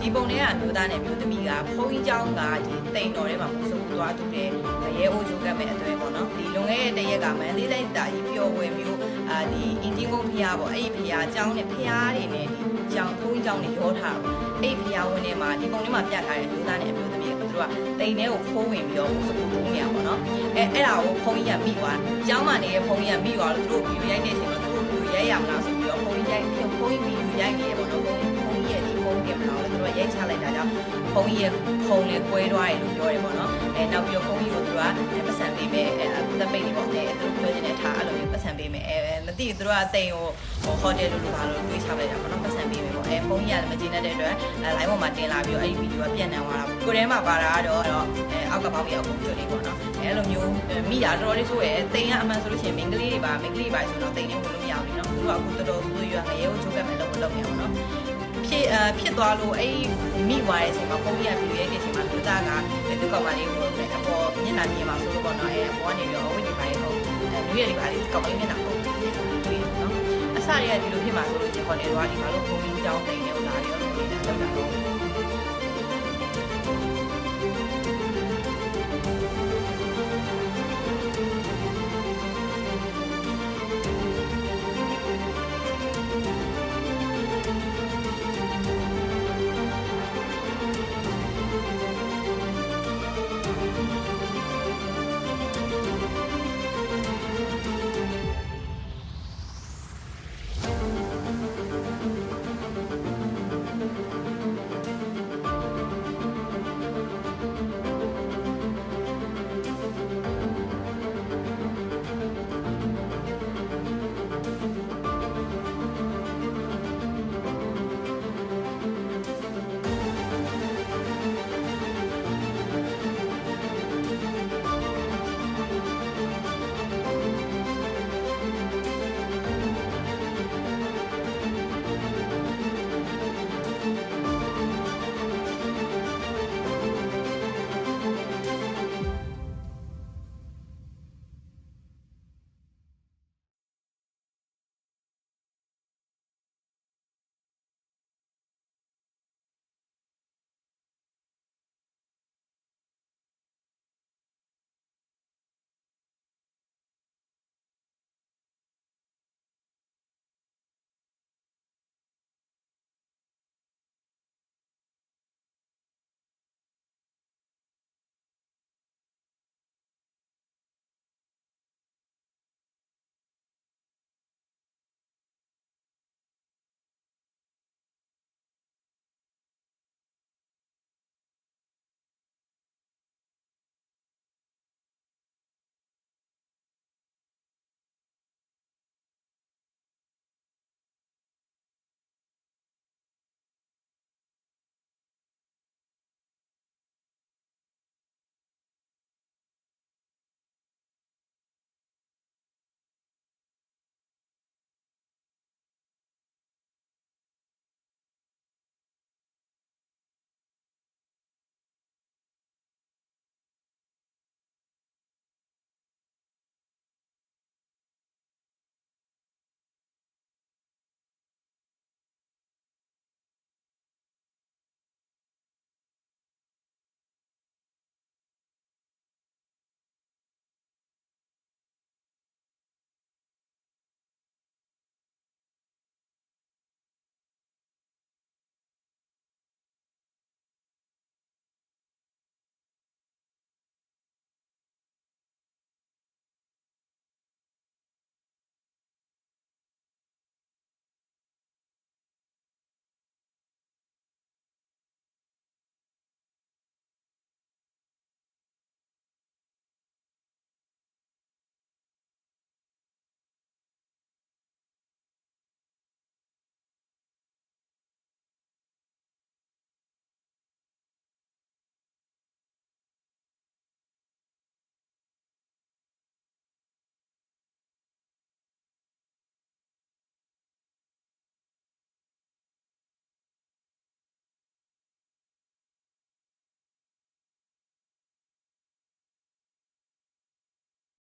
ဒီပုံထဲကမျိုးသားနဲ့မျိုးသမီးကဖုန်းကြီးเจ้าကဒီတိန်တော်ထဲမှာပုံစံသွားတူတယ်ရဲအိုးကျုံကမဲ့အသွင်ပေါ့နော်ဒီလွန်ခဲ့တဲ့တရက်ကမန်လေးလိုက်တာကြီးပျော်ဝယ်မျိုးဒီအင်ဂျင်ကုန်းဖျားပေါ့အဲ့ဒီဖျားเจ้าနဲ့ဖျားတွေနဲ့ဒီเจ้าဖုန်းကြီးเจ้าတွေရောထားတော့အဲ့ဖျားဝင်ထဲမှာဒီပုံထဲမှာပြထားတဲ့မျိုးသားနဲ့မျိုးသမီးကသူတို့ကတိန်ထဲကိုဖိုးဝင်ပြီးတော့ပုံစံပုံနေရပေါ့နော်အဲ့ဒါကိုဖုန်းကြီးကမိသွားเจ้าမှနေတဲ့ဖုန်းကြီးကမိသွားလို့သူတို့ဗီဒီယိုရိုက်နေချိန်မှာသူတို့ဗီဒီယိုရိုက်ရမလားဆိုပြီးတော့ဖုန်းကြီးရိုက်ဖုန်းကြီးဗီဒီယိုရိုက်နေရပေါ့နော်ဖုန်းကြီးရဲ့ဒီဖုန်းကြီးကမလားသူတို့ရိုက်ချလိုက်တာကြောင့်ဖုန်းကြီးရဲ့ဖုန်းလေးကွဲသွားတယ်လို့ပြောတယ်ပေါ့နော်နောက်ပြီးတော့ဖုန်းကြီးကိုသူကပတ်စံပေးမယ်သက်ပိတ်နေပေါ့သူတို့ပြောနေတဲ့ထားအဲ့လိုမျိုးပတ်စံပေးမယ်မသိသူတို့ကတိန်ကိုဟိုတယ်လိုပါလို့တွေးချလိုက်တာပေါ့နော်ပတ်စံပေးမယ်ပေါ့ဖုန်းကြီးကမကျေနပ်တဲ့အတွက်လိုင်းပေါ်မှာတင်လာပြီးတော့အဲ့ဒီဗီဒီယိုကပြန့်နှံသွားတာကိုထဲမှာပါတာကတော့အောက်ကပေါင်းပြီးအောက်ပုံကျွတ်လေးပေါ့နော်အဲ့လိုမျိုးမိတာတော်တော်လေးဆိုရယ်တိန်ကအမှန်ဆိုလို့ရှိရင်မိန်းကလေးတွေပါမိန်းကလေးပါဆိုတော့တိန်နဲ့ဝင်လို့မရဘူးနော်သူတို့ကအခုတော်တော်သူရွာငရဲကိုချိုးကပ်မယ်လို့လုပ်နေအောင်နော်ဖြစ်သွားလို့အဲ့မိသွားတဲ့အချိန်မှာပုံပြပြီးရဲ့အချိန်မှာလူသားကသူ့ကောင်မလေးကိုအပေါ်မျက်နှာမြင်မှာဆိုလို့ပေါ့နော်အပေါ်ကနေပြီးတော့ဝိညာဉ်ပိုင်းဟုတ်လူရဲ့ဒီပါလေးကောင်မလေးမျက်နှာပုံတွေ့နော်အစတွေကဒီလိုဖြစ်မှာဆိုလို့ချင်းခေါ်နေတော့ဒီမှာလို့ပုံပြီးကြောင်းတိန်နေလာပြီးတော့